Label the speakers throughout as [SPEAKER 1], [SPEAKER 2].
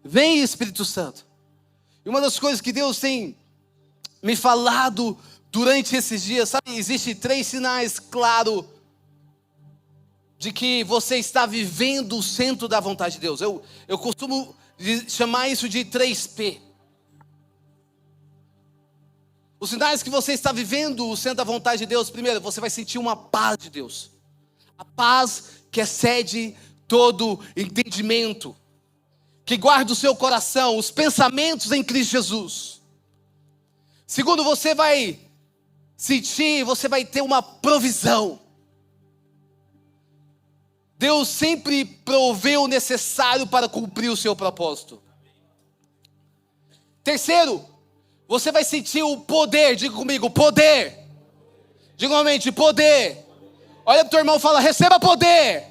[SPEAKER 1] Vem, Espírito Santo. E uma das coisas que Deus tem me falado durante esses dias, sabe, existem 3 sinais claros de que você está vivendo o centro da vontade de Deus. Eu costumo chamar isso de 3P. Os sinais que você está vivendo o centro da vontade de Deus: primeiro, você vai sentir uma paz de Deus. A paz que excede todo entendimento, que guarda o seu coração, os pensamentos em Cristo Jesus. Segundo, você vai sentir, você vai ter uma provisão. Deus sempre proveu o necessário para cumprir o seu propósito. Terceiro, você vai sentir o poder. Diga comigo, poder. Diga novamente, poder. Olha para o teu irmão e fala: receba poder.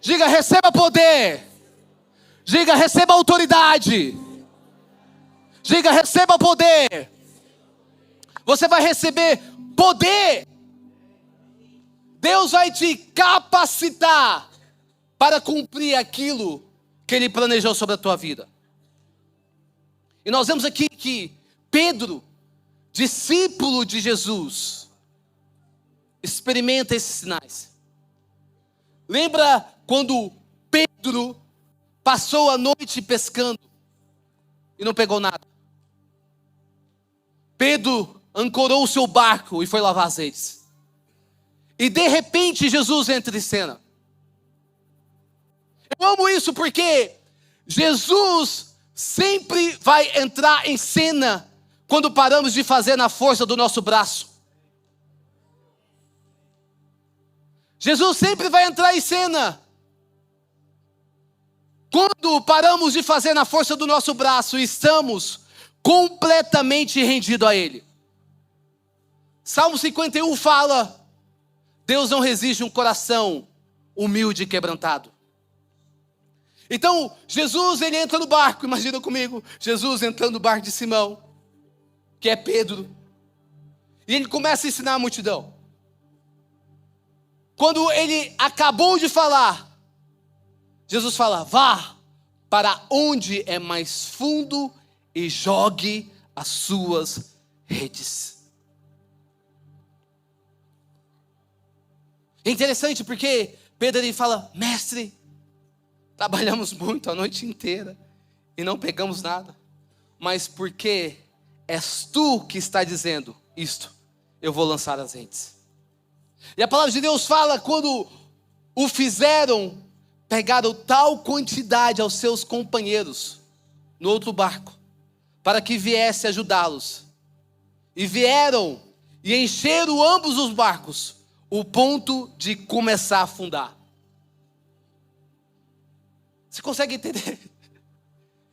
[SPEAKER 1] Diga: receba poder. Diga: receba autoridade. Diga: receba poder. Você vai receber poder. Deus vai te capacitar para cumprir aquilo que Ele planejou sobre a tua vida. E nós vemos aqui que Pedro, discípulo de Jesus, experimenta esses sinais. Lembra quando Pedro passou a noite pescando e não pegou nada? Pedro ancorou o seu barco e foi lavar as redes. E de repente Jesus entra em cena. Eu amo isso porque Jesus sempre vai entrar em cena quando paramos de fazer na força do nosso braço. Jesus sempre vai entrar em cena quando paramos de fazer na força do nosso braço e estamos completamente rendidos a Ele. Salmo 51 fala: Deus não resiste um coração humilde e quebrantado. Então, Jesus, ele entra no barco. Imagina comigo, Jesus entrando no barco de Simão, que é Pedro. E ele começa a ensinar a multidão. Quando ele acabou de falar, Jesus fala: vá para onde é mais fundo e jogue as suas redes. É interessante porque Pedro, ele fala: mestre, trabalhamos muito a noite inteira e não pegamos nada, mas porque és tu que está dizendo isto, eu vou lançar as redes. E a palavra de Deus fala: quando o fizeram, pegaram tal quantidade aos seus companheiros no outro barco, para que viesse ajudá-los, e vieram e encheram ambos os barcos, o ponto de começar a afundar. Você consegue entender?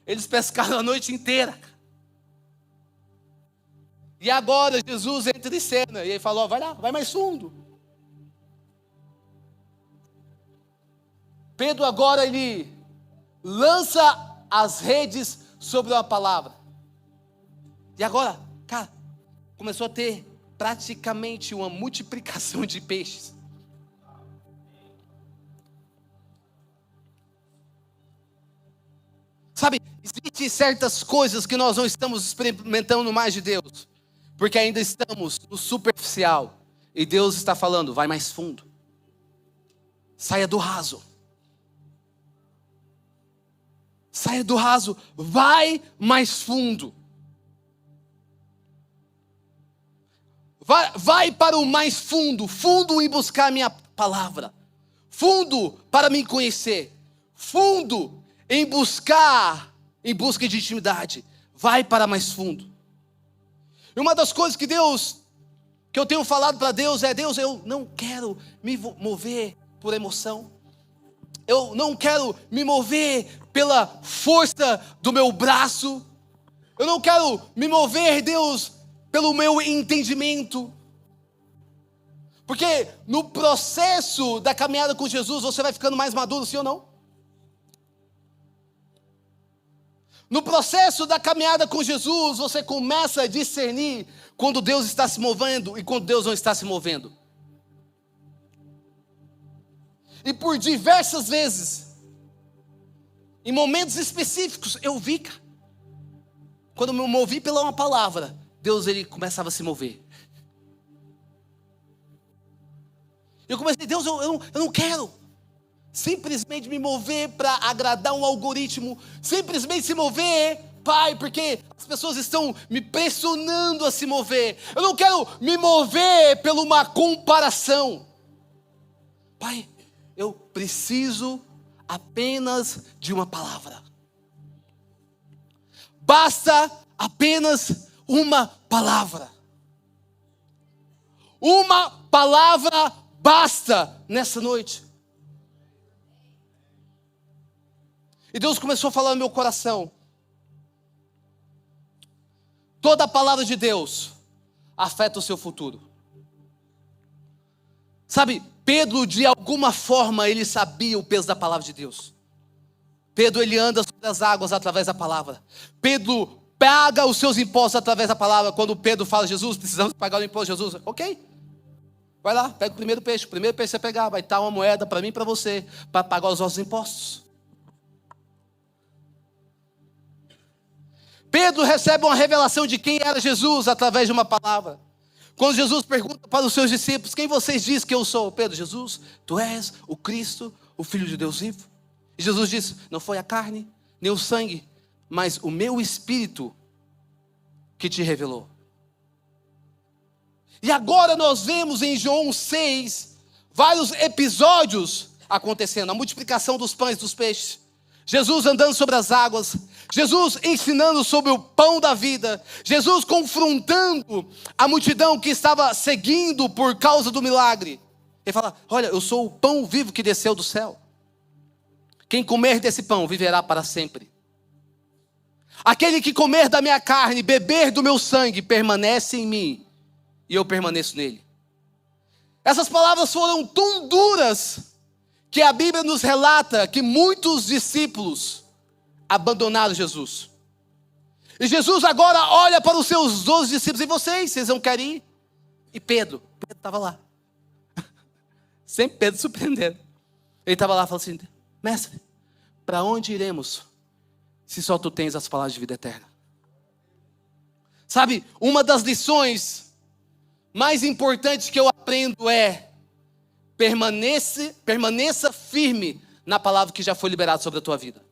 [SPEAKER 1] Eles pescaram a noite inteira. E agora Jesus entra em cena. E ele falou: vai lá, vai mais fundo. Pedro agora ele lança as redes sobre uma palavra. E agora, cara, começou a ter praticamente uma multiplicação de peixes. Sabe, existem certas coisas que nós não estamos experimentando mais de Deus, porque ainda estamos no superficial. E Deus está falando: vai mais fundo. Saia do raso. Saia do raso, vai mais fundo. Vai para o mais fundo, fundo em buscar a minha palavra, fundo para me conhecer, fundo em busca de intimidade. Vai para mais fundo. E uma das coisas que eu tenho falado para Deus é: Deus, eu não quero me mover por emoção. Eu não quero me mover pela força do meu braço. Eu não quero me mover, Deus, pelo meu entendimento. Porque no processo da caminhada com Jesus, você vai ficando mais maduro, sim ou não? No processo da caminhada com Jesus, você começa a discernir quando Deus está se movendo e quando Deus não está se movendo. E por diversas vezes, Em momentos específicos, eu vi, cara. Quando eu me movi pela uma palavra, Deus, ele começava a se mover. Eu comecei, Deus, eu não quero simplesmente me mover para agradar um algoritmo, simplesmente se mover, Pai, porque as pessoas estão me pressionando a se mover. Eu não quero me mover por uma comparação. Pai, eu preciso apenas de uma palavra. Basta apenas uma palavra. Uma palavra basta nessa noite. E Deus começou a falar no meu coração. Toda a palavra de Deus afeta o seu futuro. Sabe, Pedro, de alguma forma, ele sabia o peso da palavra de Deus. Pedro, ele anda sobre as águas através da palavra. Pedro paga os seus impostos através da palavra. Quando Pedro fala, Jesus, precisamos pagar o imposto, Jesus, ok. Vai lá, pega o primeiro peixe que você pegar, vai estar uma moeda para mim e para você, para pagar os nossos impostos. Pedro recebe uma revelação de quem era Jesus através de uma palavra. Quando Jesus pergunta para os seus discípulos, quem vocês dizem que eu sou? Pedro, Jesus, tu és o Cristo, o Filho de Deus vivo. E Jesus disse, não foi a carne, nem o sangue, mas o meu Espírito que te revelou. E agora nós vemos em João 6, vários episódios acontecendo. A multiplicação dos pães e dos peixes. Jesus andando sobre as águas. Jesus ensinando sobre o pão da vida. Jesus confrontando a multidão que estava seguindo por causa do milagre. Ele fala, olha, eu sou o pão vivo que desceu do céu. Quem comer desse pão viverá para sempre. Aquele que comer da minha carne, beber do meu sangue, permanece em mim. E eu permaneço nele. Essas palavras foram tão duras que a Bíblia nos relata que muitos discípulos abandonaram Jesus. E Jesus agora olha para os seus 12 discípulos. E vocês não querem ir? E Pedro estava lá. Sempre Pedro surpreendendo. Ele estava lá e falou assim, mestre, para onde iremos se só tu tens as palavras de vida eterna? Sabe, uma das lições mais importantes que eu aprendo é permaneça firme na palavra que já foi liberada sobre a tua vida.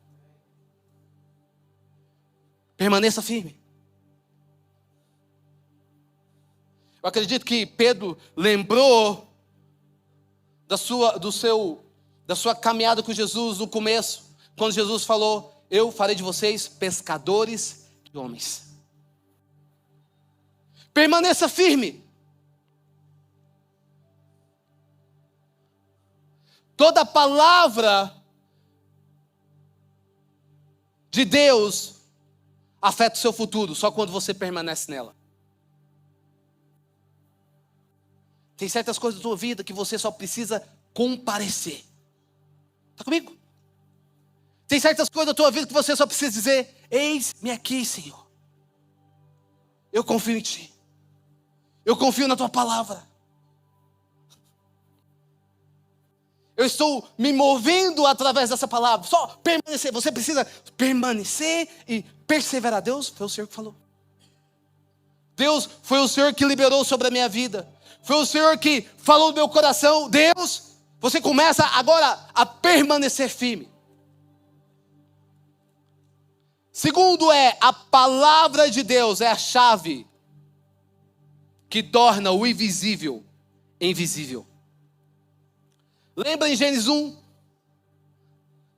[SPEAKER 1] Permaneça firme. Eu acredito que Pedro lembrou da sua caminhada com Jesus no começo, quando Jesus falou, eu farei de vocês pescadores de homens. Permaneça firme. Toda palavra de Deus afeta o seu futuro, só quando você permanece nela. Tem certas coisas da tua vida que você só precisa comparecer. Está comigo? Tem certas coisas da tua vida que você só precisa dizer, eis-me aqui, Senhor. Eu confio em Ti. Eu confio na Tua palavra. Eu estou me movendo através dessa palavra. Só permanecer. Você precisa permanecer e perseverar. Deus foi o Senhor que falou. Deus foi o Senhor que liberou sobre a minha vida. Foi o Senhor que falou no meu coração. Deus, você começa agora a permanecer firme. Segundo a palavra de Deus é a chave que torna o invisível invisível. Lembra em Gênesis 1?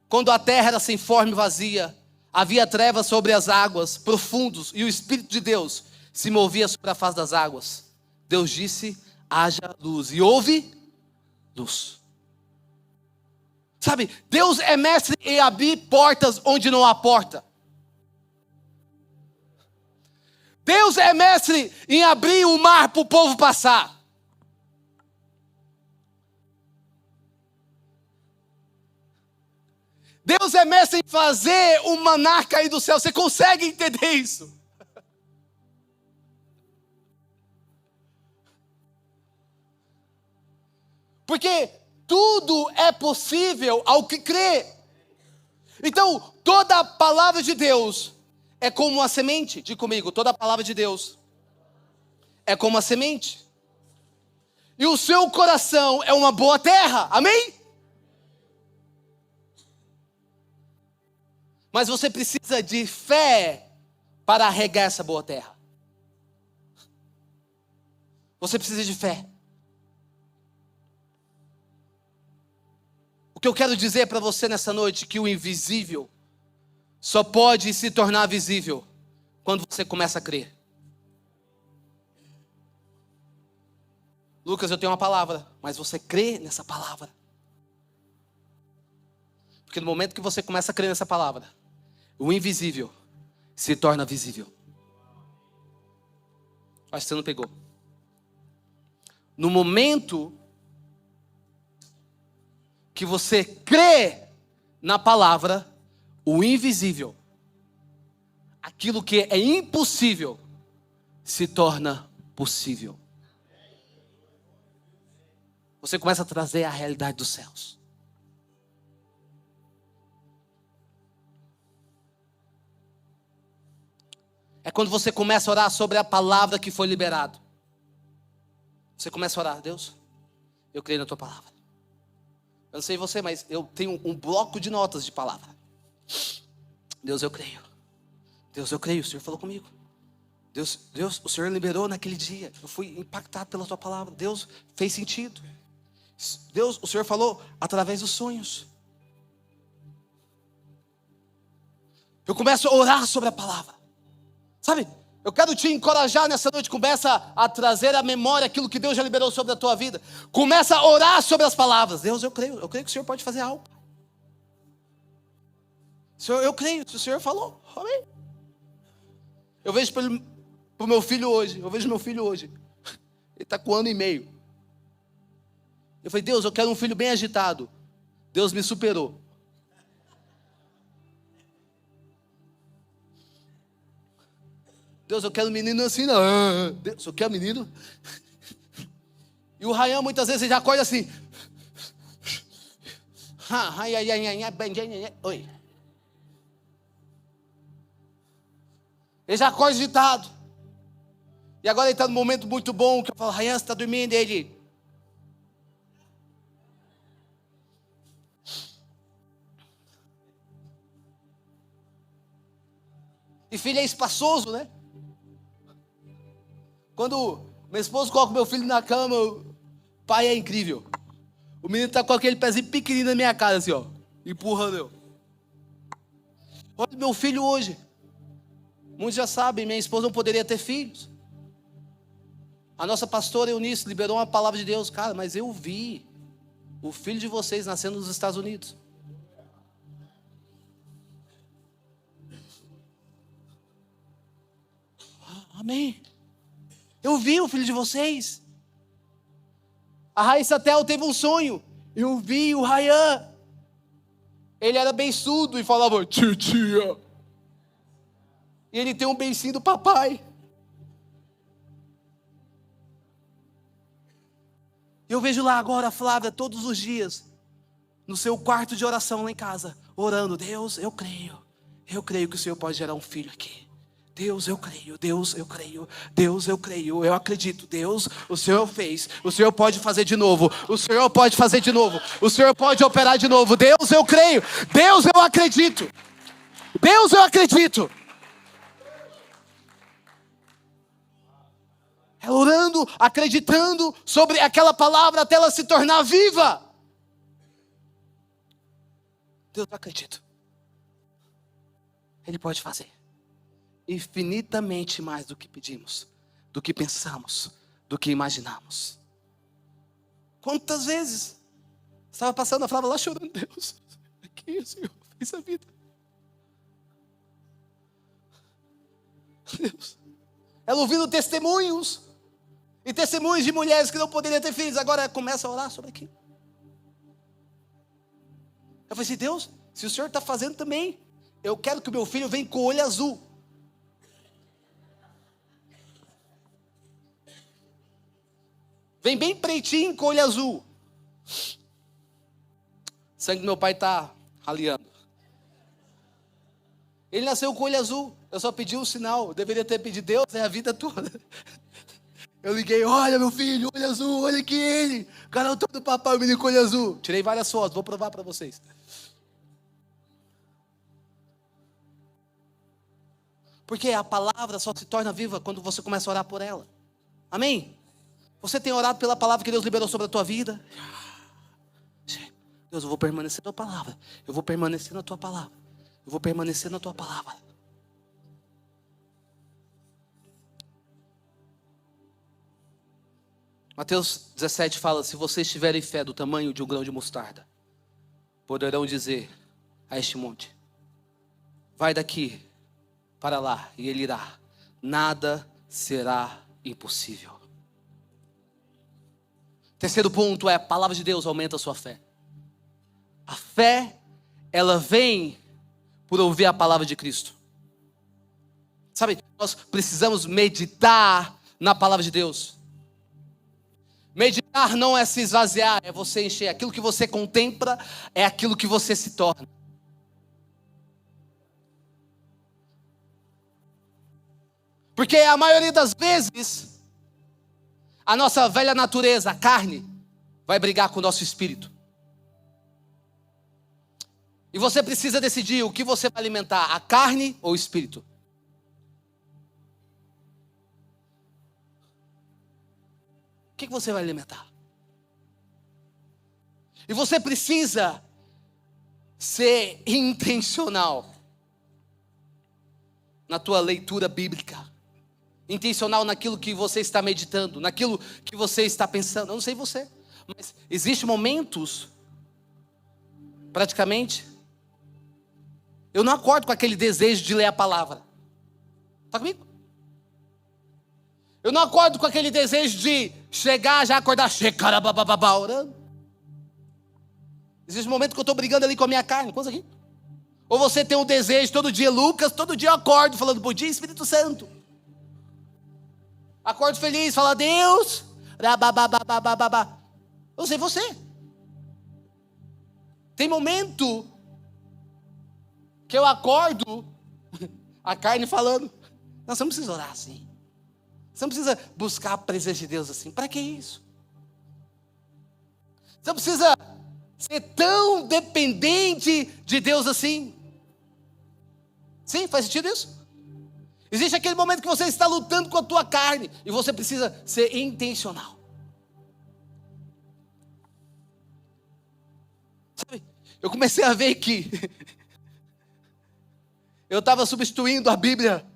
[SPEAKER 1] Quando a terra era sem forma e vazia, havia trevas sobre as águas profundos e o Espírito de Deus se movia sobre a face das águas. Deus disse, haja luz. E houve luz. Sabe, Deus é mestre em abrir portas onde não há porta. Deus é mestre em abrir o mar para o povo passar. Deus é mestre em fazer o maná cair do céu. Você consegue entender isso? Porque tudo é possível ao que crê. Então, toda a palavra de Deus é como uma semente. Diga comigo, toda a palavra de Deus é como uma semente. E o seu coração é uma boa terra. Amém? Mas você precisa de fé para regar essa boa terra. Você precisa de fé. O que eu quero dizer para você nessa noite é que o invisível só pode se tornar visível quando você começa a crer. Lucas, eu tenho uma palavra, mas você crê nessa palavra? Porque no momento que você começa a crer nessa palavra, o invisível se torna visível. Acho que você não pegou. No momento que você crê na palavra, o invisível, aquilo que é impossível, se torna possível. Você começa a trazer a realidade dos céus. É quando você começa a orar sobre a palavra que foi liberada. Você começa a orar, Deus, eu creio na tua palavra. Eu não sei você, mas eu tenho um bloco de notas de palavra. Deus, eu creio. Deus, eu creio, o Senhor falou comigo. Deus, o Senhor liberou naquele dia. Eu fui impactado pela tua palavra. Deus, fez sentido. Deus, o Senhor falou através dos sonhos. Eu começo a orar sobre a palavra. Sabe, eu quero te encorajar nessa noite. Começa a trazer à memória aquilo que Deus já liberou sobre a tua vida. Começa a orar sobre as palavras. Deus, eu creio que o Senhor pode fazer algo. Senhor, eu creio, se o Senhor falou, amém. Eu vejo para o meu filho hoje. Ele está com 1 ano e meio. Eu falei, Deus, eu quero um filho bem agitado. Deus me superou. Deus, eu quero um menino assim, não. Deus, eu quero um menino. E o Ryan muitas vezes já acorda assim. Oi. Ele já acorda agitado. E agora ele está num momento muito bom, que eu falo, Ryan, você está dormindo? Ele... E filho é espaçoso, né? Quando meu esposo coloca meu filho na cama, o pai é incrível. O menino está com aquele pezinho pequenininho na minha cara, assim, ó, empurrando eu. Olha meu filho hoje. Muitos já sabem, minha esposa não poderia ter filhos. A nossa pastora Eunice liberou uma palavra de Deus. Cara, mas eu vi o filho de vocês nascendo nos Estados Unidos. Amém. Eu vi o filho de vocês. A Raíssa Tel teve um sonho. Eu vi o Ryan. Ele era beiçudo e falava, tia. E ele tem um beicinho do papai. Eu vejo lá agora a Flávia todos os dias, no seu quarto de oração lá em casa, orando, Deus, eu creio que o Senhor pode gerar um filho aqui. Deus, eu creio, Deus, eu creio, Deus, eu creio, eu acredito, Deus, o Senhor fez, o Senhor pode fazer de novo, o Senhor pode fazer de novo, o Senhor pode operar de novo, Deus, eu creio, Deus, eu acredito, Deus, eu acredito. Ela orando, acreditando sobre aquela palavra até ela se tornar viva. Deus, eu acredito. Ele pode fazer infinitamente mais do que pedimos, do que pensamos, do que imaginamos. Quantas vezes estava passando a Flávia lá chorando, Deus, aqui o Senhor fez a vida. Deus. Ela ouvindo testemunhos, e testemunhos de mulheres que não poderiam ter filhos, agora começa a orar sobre aquilo. Eu falei assim, Deus, se o Senhor está fazendo também, eu quero que o meu filho venha com o olho azul. Vem bem pretinho com olho azul. O sangue do meu pai está raleando. Ele nasceu com o olho azul. Eu só pedi um sinal. Eu deveria ter pedido Deus a vida toda. Eu liguei, olha meu filho, olho azul, olha aqui ele. O canal todo do papai, o menino com olho azul. Tirei várias fotos, vou provar para vocês. Porque a palavra só se torna viva quando você começa a orar por ela. Amém? Você tem orado pela palavra que Deus liberou sobre a tua vida? Deus, eu vou permanecer na tua palavra. Eu vou permanecer na tua palavra. Eu vou permanecer na tua palavra. Mateus 17 fala, se vocês tiverem fé do tamanho de um grão de mostarda, poderão dizer a este monte, vai daqui para lá, e ele irá. Nada será impossível. Terceiro ponto é, a palavra de Deus aumenta a sua fé. A fé, ela vem por ouvir a palavra de Cristo. Sabe, nós precisamos meditar na palavra de Deus. Meditar não é se esvaziar, é você encher. Aquilo que você contempla é aquilo que você se torna. Porque a maioria das vezes, a nossa velha natureza, a carne, vai brigar com o nosso espírito. E você precisa decidir o que você vai alimentar, a carne ou o espírito. O que você vai alimentar? E você precisa ser intencional na tua leitura bíblica. Intencional naquilo que você está meditando, naquilo que você está pensando. Eu não sei você, mas existem momentos, praticamente, eu não acordo com aquele desejo de ler a palavra. Está comigo? Eu não acordo com aquele desejo de chegar, já acordar, orando. Existe um momento que eu estou brigando ali com a minha carne. Quantos aqui? Ou você tem um desejo todo dia, Lucas, todo dia eu acordo falando, bom dia Espírito Santo. Acordo feliz, fala Deus. Eu sei você. Tem momento que eu acordo, a carne falando, não, você não precisa orar assim. Você não precisa buscar a presença de Deus assim. Para que isso? Você não precisa ser tão dependente de Deus assim. Sim, faz sentido isso? Existe aquele momento que você está lutando com a tua carne e você precisa ser intencional. Sabe, eu comecei a ver que eu estava substituindo a Bíblia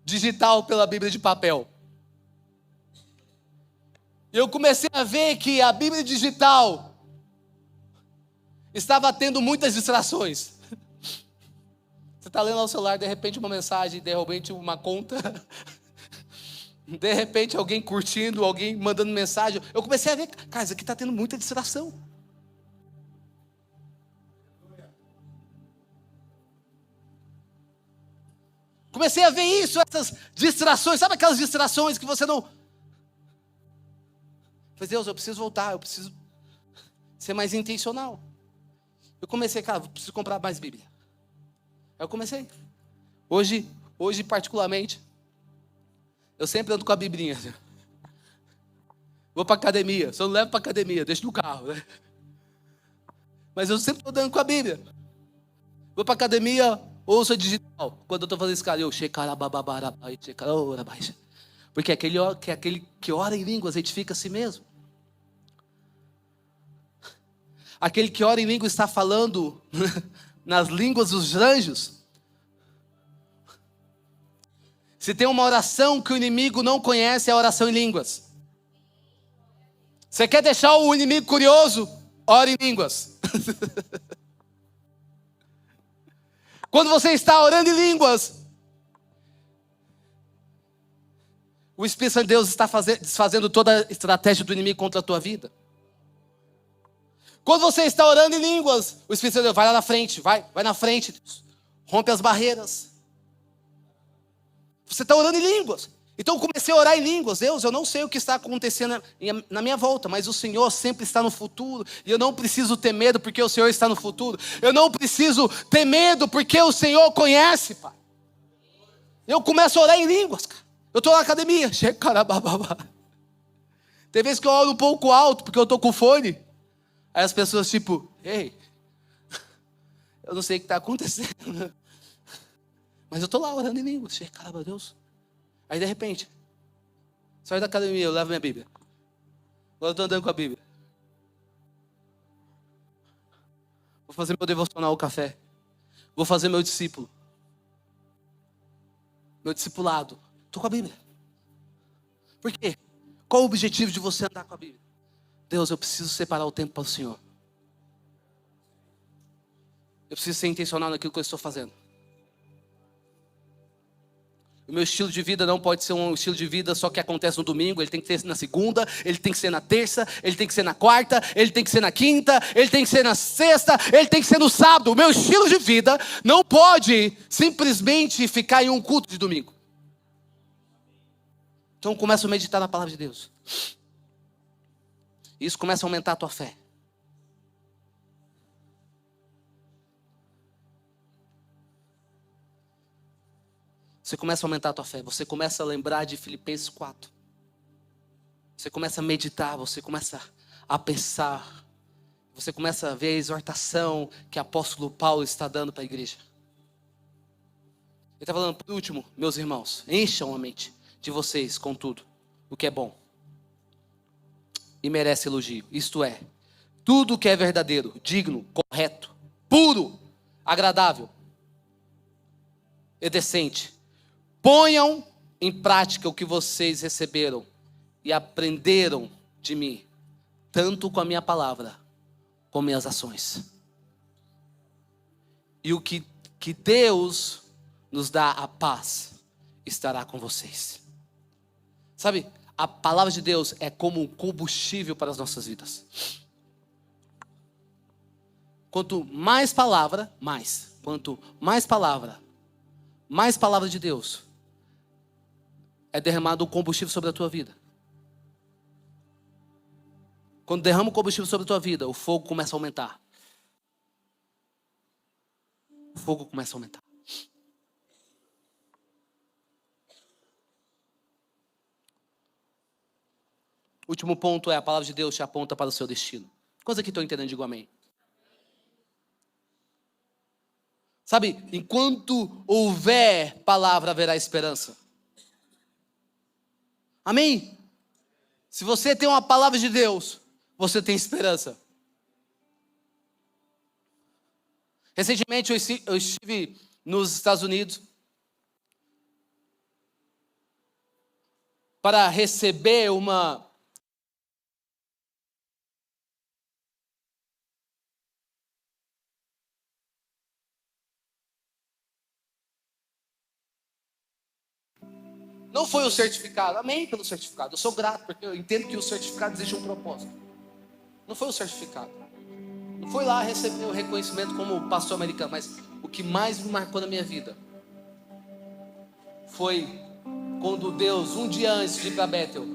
[SPEAKER 1] digital pela Bíblia de papel. Eu comecei a ver que a Bíblia digital estava tendo muitas distrações. Você está lendo no celular, de repente uma mensagem, de repente uma conta, de repente alguém curtindo, alguém mandando mensagem. Eu comecei a ver, cara, isso aqui está tendo muita distração. Comecei a ver isso, essas distrações, sabe aquelas distrações que você não... Falei, Deus, eu preciso voltar, eu preciso ser mais intencional. Eu comecei, cara, eu preciso comprar mais Bíblia. Aí eu comecei. Hoje particularmente, eu sempre ando com a Biblinha. Vou para academia, só não levo para academia, deixo no carro, né? Mas eu sempre estou andando com a Bíblia. Vou para academia, ouço a digital. Quando eu estou fazendo escala, eu porque aquele que ora em línguas edifica a si mesmo. Aquele que ora em línguas está falando nas línguas dos anjos. Se tem uma oração que o inimigo não conhece, é a oração em línguas. Você quer deixar o inimigo curioso? Ore em línguas. Quando você está orando em línguas, o Espírito Santo de Deus está desfazendo toda a estratégia do inimigo contra a tua vida. Quando você está orando em línguas, o Espírito Santo de Deus vai lá na frente, vai na frente, rompe as barreiras. Você está orando em línguas. Então eu comecei a orar em línguas. Deus, eu não sei o que está acontecendo na minha volta, mas o Senhor sempre está no futuro. E eu não preciso ter medo porque o Senhor está no futuro. Eu não preciso ter medo porque o Senhor conhece, Pai. Eu começo a orar em línguas, cara. Eu estou na academia. Tem vezes que eu oro um pouco alto porque eu estou com fone. Aí as pessoas tipo, ei, eu não sei o que está acontecendo. Mas eu estou lá orando em línguas. Caramba, Deus. Aí de repente, saio da academia, eu levo minha Bíblia. Agora eu estou andando com a Bíblia. Vou fazer meu devocional, o café. Vou fazer meu discípulo. Meu discipulado. Estou com a Bíblia. Por quê? Qual o objetivo de você andar com a Bíblia? Deus, eu preciso separar o tempo para o Senhor. Eu preciso ser intencional naquilo que eu estou fazendo. O meu estilo de vida não pode ser um estilo de vida só que acontece no domingo. Ele tem que ser na segunda, ele tem que ser na terça, ele tem que ser na quarta, ele tem que ser na quinta, ele tem que ser na sexta, ele tem que ser no sábado. O meu estilo de vida não pode simplesmente ficar em um culto de domingo. Então começa a meditar na palavra de Deus. Isso começa a aumentar a tua fé. Você começa a aumentar a tua fé. Você começa a lembrar de Filipenses 4. Você começa a meditar, você começa a pensar. Você começa a ver a exortação que o apóstolo Paulo está dando para a igreja. Ele está falando, por último, meus irmãos, encham a mente de vocês com tudo o que é bom e merece elogio. Isto é, tudo que é verdadeiro, digno, correto, puro, agradável e decente. Ponham em prática o que vocês receberam e aprenderam de mim, tanto com a minha palavra, como minhas ações. E o que Deus nos dá a paz, estará com vocês. Sabe, a palavra de Deus é como um combustível para as nossas vidas. Quanto mais palavra, Quanto mais palavra de Deus, é derramado um combustível sobre a tua vida. Quando derrama o combustível sobre a tua vida, o fogo começa a aumentar. O fogo começa a aumentar. O último ponto é: a palavra de Deus te aponta para o seu destino. Quantos aqui estão entendendo? Digo amém. Sabe, enquanto houver palavra, haverá esperança. Amém? Se você tem uma palavra de Deus, você tem esperança. Recentemente eu estive nos Estados Unidos para receber uma não foi o certificado, amém pelo certificado, eu sou grato, porque eu entendo que o certificado existe um propósito. Não foi o certificado, não foi lá receber o reconhecimento como pastor americano, mas o que mais me marcou na minha vida foi quando Deus, um dia antes de ir para Bethel,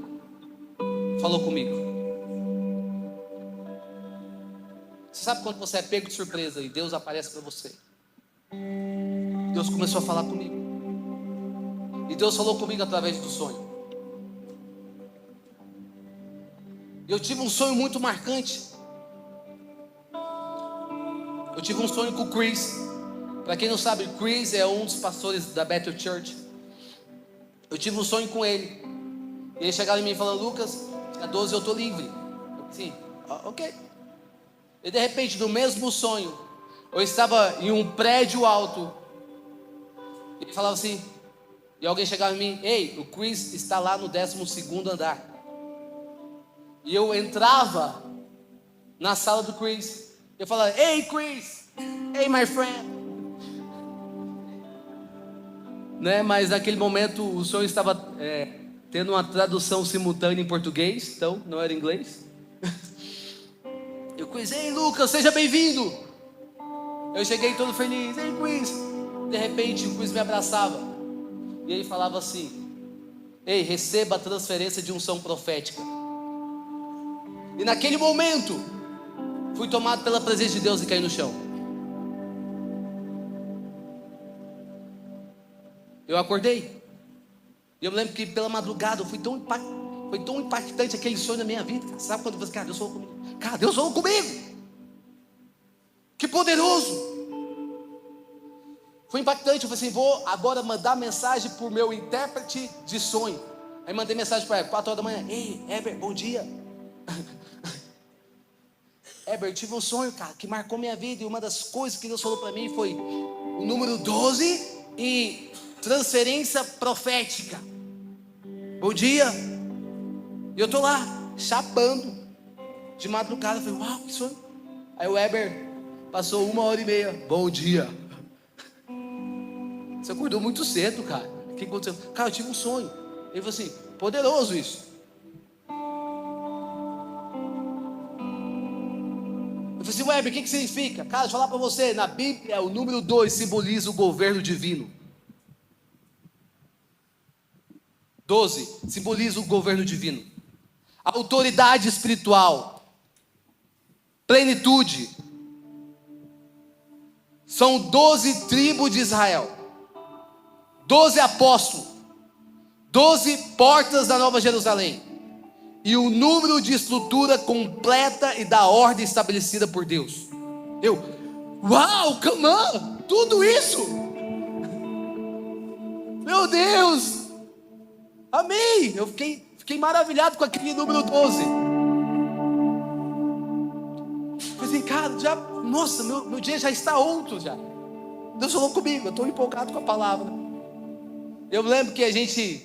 [SPEAKER 1] falou comigo. Você sabe quando você é pego de surpresa e Deus aparece para você? Deus começou a falar comigo. E Deus falou comigo através do sonho. Eu tive um sonho muito marcante. Eu tive um sonho com o Chris. Para quem não sabe, Chris é um dos pastores da Bethel Church. Eu tive um sonho com ele. E ele chegava em mim e falou: Lucas, dia 12 eu estou livre. Eu disse, ok. E de repente, no mesmo sonho, eu estava em um prédio alto. E ele falava assim, e alguém chegava em mim: ei, o Chris está lá no 12º andar. E eu entrava na sala do Chris. Eu falava: hey Chris, hey my friend. Né? Mas naquele momento o sonho estava tendo uma tradução simultânea em português, então não era inglês. Eu Chris, ei Lucas, seja bem-vindo. Eu cheguei todo feliz, ei Chris. De repente o Chris me abraçava. E ele falava assim: Ei, receba a transferência de unção profética. E naquele momento, fui tomado pela presença de Deus e caí no chão. Eu acordei. E eu me lembro que pela madrugada foi tão impactante aquele sonho na minha vida. Sabe quando você, cara, Deus falou comigo? Cara, Deus falou comigo. Que poderoso. Foi impactante. Eu falei assim, vou agora mandar mensagem para o meu intérprete de sonho. Aí mandei mensagem para ele, 4 horas da manhã. Ei, Heber, bom dia. Heber, eu tive um sonho, cara, que marcou minha vida. E uma das coisas que Deus falou para mim foi o número 12 e transferência profética. Bom dia. E eu tô lá, chapando de madrugada. Eu falei, uau, que sonho. Aí o Heber passou 1h30. Bom dia. Você acordou muito cedo, cara. O que aconteceu? Cara, eu tive um sonho. Ele falou assim, poderoso isso. Eu falei assim, Weber, o que significa? Cara, deixa eu falar para você, na Bíblia, o número 2 simboliza o governo divino. 12 simboliza o governo divino. Autoridade espiritual. Plenitude. São 12 tribos de Israel. 12 apóstolos, 12 portas da Nova Jerusalém, e o número de estrutura completa e da ordem estabelecida por Deus. Uau, come on, tudo isso, meu Deus, amém. Eu fiquei maravilhado com aquele número 12. Falei assim, cara, nossa, meu dia já está outro já. Deus falou comigo, eu estou empolgado com a palavra. Eu lembro que a gente,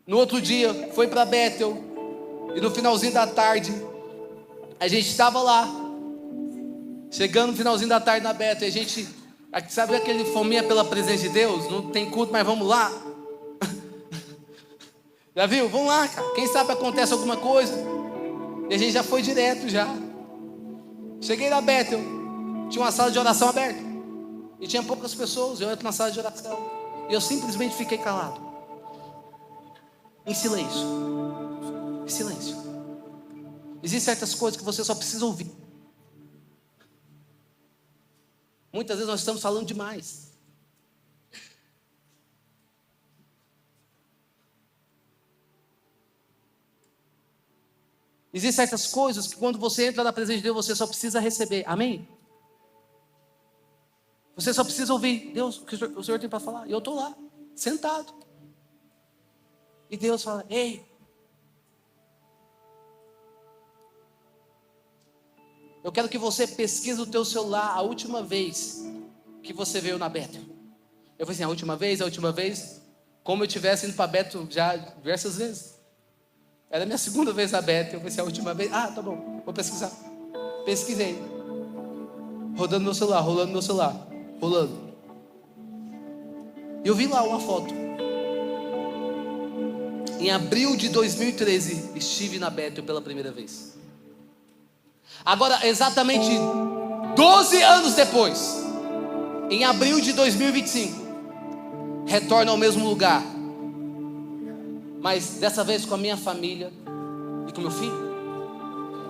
[SPEAKER 1] no outro dia, foi para Bethel. E no finalzinho da tarde, a gente estava lá. Chegando no finalzinho da tarde na Bethel, a gente, sabe aquele fominha pela presença de Deus? Não tem culto, mas vamos lá. Já viu? Vamos lá, cara. Quem sabe acontece alguma coisa. E a gente já foi direto já. Cheguei na Bethel, tinha uma sala de oração aberta. E tinha poucas pessoas, eu entro na sala de oração. E eu simplesmente fiquei calado. Em silêncio. Em silêncio. Existem certas coisas que você só precisa ouvir. Muitas vezes nós estamos falando demais. Existem certas coisas que quando você entra na presença de Deus, você só precisa receber. Amém? Você só precisa ouvir. Deus, o que o Senhor tem para falar? E eu estou lá, sentado. E Deus fala, ei. Eu quero que você pesquise no teu celular a última vez que você veio na Bethel. Eu falei assim, a última vez, como eu tivesse indo para Bethel já diversas vezes. Era a minha segunda vez na Bethel. Eu falei assim, a última vez, tá bom, vou pesquisar. Pesquisei. Rolando meu celular. E eu vi lá uma foto. Em abril de 2013, estive na Bethel pela primeira vez. Agora, exatamente 12 anos depois, em abril de 2025, retorno ao mesmo lugar, mas dessa vez com a minha família e com meu filho.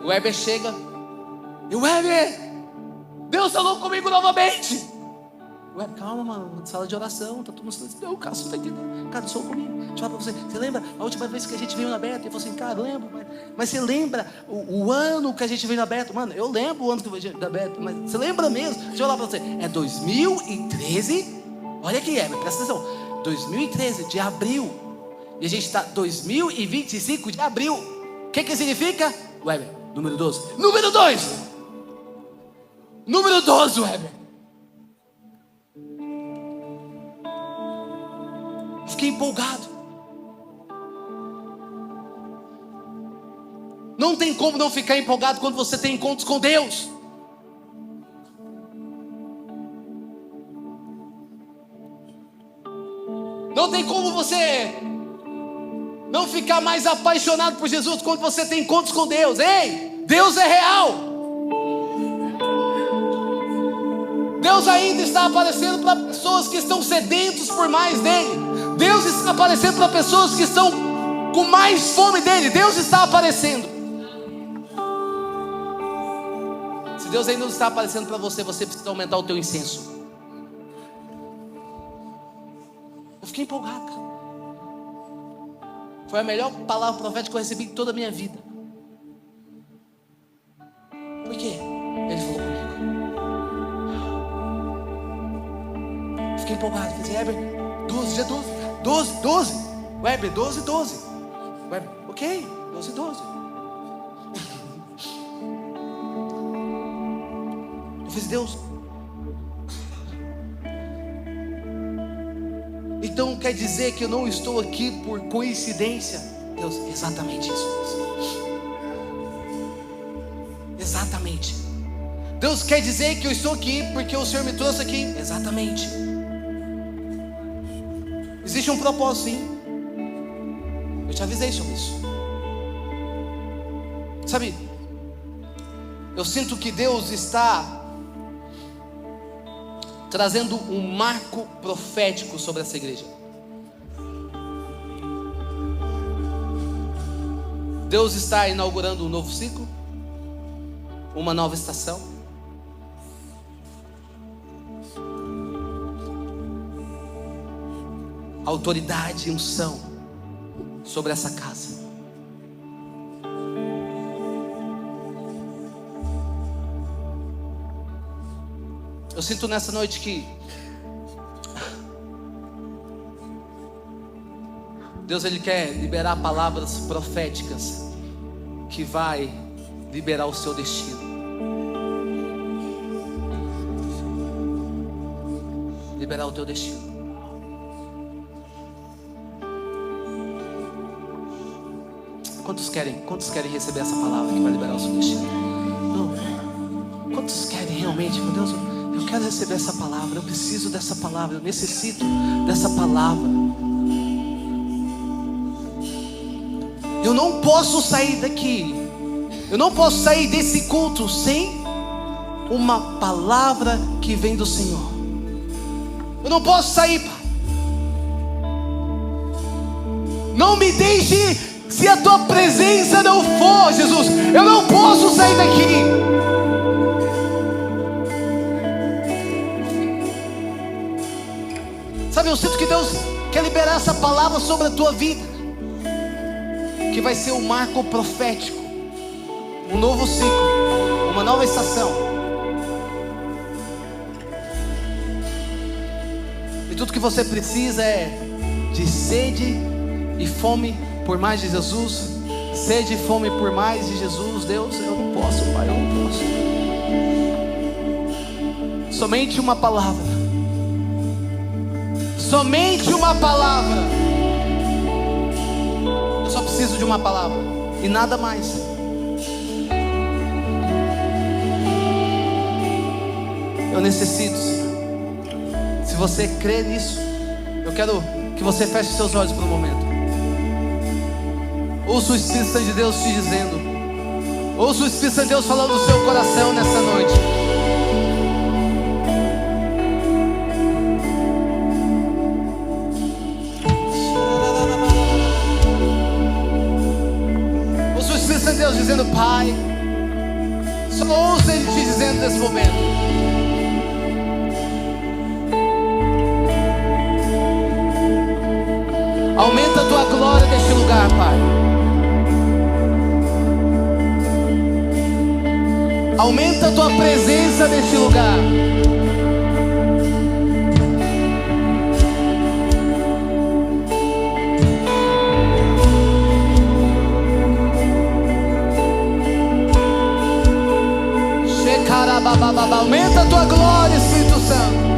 [SPEAKER 1] O Heber chega, e o Heber, Deus falou comigo novamente. Ué, calma, mano, sala de oração, tá todo mundo falando assim, não, cara, você não tá entendendo. Cara, sou comigo. Deixa eu falar pra você, você lembra a última vez que a gente veio na Bethel? Ele falou assim, cara, lembro, mas você lembra o ano que a gente veio na Bethel? Mano, eu lembro o ano que eu veio na Bethel, mas você lembra mesmo? Deixa eu falar pra você, é 2013, olha aqui, presta atenção, 2013, de abril, e a gente tá 2025 de abril. O que significa? Ué, número 12. Número 2! Número 12, Weber. Fiquei empolgado. Não tem como não ficar empolgado quando você tem encontros com Deus. Não tem como você não ficar mais apaixonado por Jesus quando você tem encontros com Deus. Ei, Deus é real. Deus ainda está aparecendo para pessoas que estão sedentos por mais dele. Deus Deus está aparecendo para pessoas que estão com mais fome dele. Deus está aparecendo. Se Deus ainda não está aparecendo para você, você precisa aumentar o teu incenso. Eu fiquei empolgado, cara. Foi a melhor palavra profética que eu recebi em toda a minha vida. Por quê? Ele falou comigo. Eu fiquei empolgado. Falei, Weber, 12, dia 12. 12. Weber, 12. Weber, ok, 12. Eu fiz, Deus. Então quer dizer que eu não estou aqui por coincidência? Deus, exatamente isso. Exatamente. Deus quer dizer que eu estou aqui porque o Senhor me trouxe aqui? Exatamente. Existe um propósito, sim. Eu te avisei sobre isso. Sabe, eu sinto que Deus está trazendo um marco profético sobre essa igreja. Deus está inaugurando um novo ciclo, uma nova estação. Autoridade e unção sobre essa casa. Eu sinto nessa noite que Deus, Ele quer liberar palavras proféticas que vai liberar o seu destino. Liberar o teu destino. Quantos querem receber essa palavra que vai liberar o seu destino? Não. Quantos querem realmente, meu Deus, eu quero receber essa palavra, eu preciso dessa palavra, eu necessito dessa palavra. Eu não posso sair daqui, eu não posso sair desse culto sem uma palavra que vem do Senhor. Eu não posso sair, Pai. Não me deixe, se a tua presença não for, Jesus, eu não posso sair daqui. Sabe, eu sinto que Deus quer liberar essa palavra sobre a tua vida, que vai ser um marco profético, um novo ciclo, uma nova estação. E tudo que você precisa é de sede e fome por mais de Jesus. Sede e fome por mais de Jesus. Deus, eu não posso, Pai, eu não posso. Somente uma palavra. Somente uma palavra. Eu só preciso de uma palavra e nada mais. Eu necessito, Senhor. Se você crê nisso, eu quero que você feche seus olhos por um momento. Ouça o Espírito Santo de Deus te dizendo. Ouça o Espírito Santo de Deus falando no seu coração nessa noite. Ouça o Espírito Santo de Deus dizendo, Pai. Só ouça Ele te dizendo nesse momento. Aumenta a tua glória neste lugar, Pai. Aumenta a tua presença neste lugar. Aumenta a tua glória, Espírito Santo.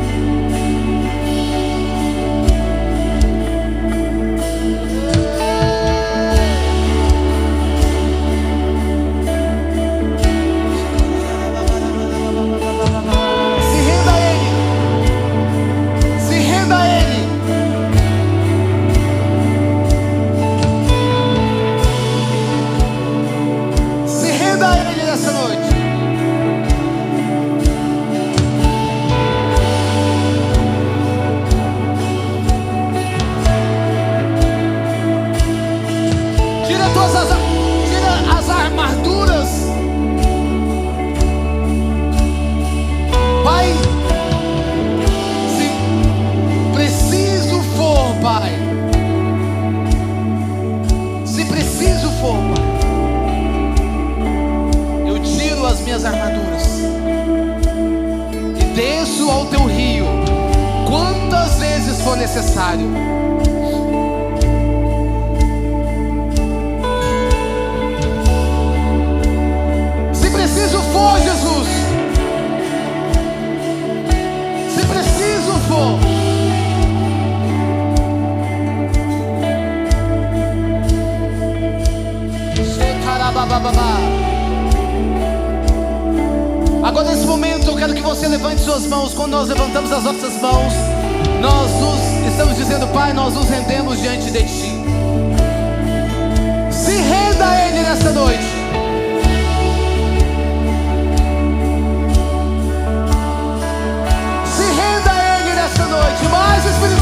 [SPEAKER 1] necessário. Se preciso for, Jesus. Se preciso for. Agora nesse momento eu quero que você levante suas mãos. Quando nós levantamos as nossas mãos, estamos dizendo: Pai, nós nos rendemos diante de Ti. Se renda a Ele nessa noite. Se renda a Ele nessa noite. Mais Espírito